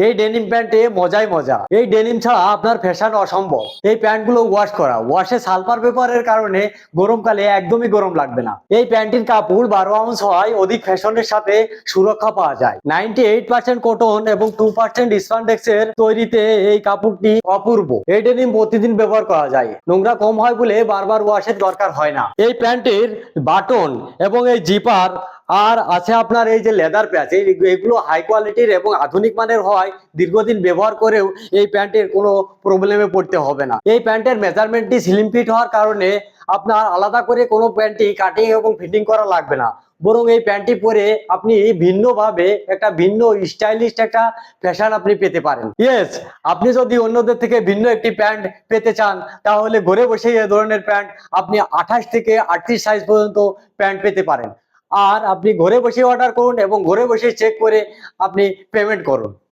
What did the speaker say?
এই ডেনিম প্যান্টে মজাই মজা। এই ডেনিম ছাড়া আপনার ফ্যাশন অসম্ভব। এই প্যান্টগুলো ওয়াশ করা, ওয়াশে সালফার পেপারের কারণে গরমকালে একদমই গরম লাগবে না। এই প্যান্টের কাপড় 12 আউন্স হয়, অধিক ফ্যাশনের সাথে সুরক্ষা পাওয়া যায়। 98% কটন এবং 2% স্পান্ডেক্সের তৈরিতে এই কাপড়টি অপূর্ব। এই ডেনিম প্রতিদিন ব্যবহার করা যায়, নোংরা কম হয় বলে বারবার ওয়াশের দরকার হয় না। এই প্যান্টের বাটন এবং এই জিপার আর আছে আপনার এই যে লেদার প্যাচ, এগুলো হাই কোয়ালিটির এবং আধুনিক মানের হয়। দীর্ঘদিন ব্যবহার করেও এই প্যান্টের কোনো প্রবলেমে পড়তে হবে না। এই প্যান্টের মেজারমেন্টটি স্লিম ফিট হওয়ার কারণে আপনার আলাদা করে কোনো প্যান্টটি কাটিং এবং ফিটিং করা লাগবে না, বরং এই প্যান্টটি পরে আপনি ভিন্নভাবে একটা ভিন্ন স্টাইলিশ একটা ফ্যাশন আপনি পেতে পারেন। ইয়েস, আপনি যদি অন্যদের থেকে ভিন্ন একটি প্যান্ট পেতে চান, তাহলে ঘরে বসে এই ধরনের প্যান্ট আপনি 28 থেকে 38 সাইজ পর্যন্ত প্যান্ট পেতে পারেন। আর আপনি ঘরে বসে অর্ডার করুন এবং ঘরে বসে চেক করে আপনি পেমেন্ট করুন।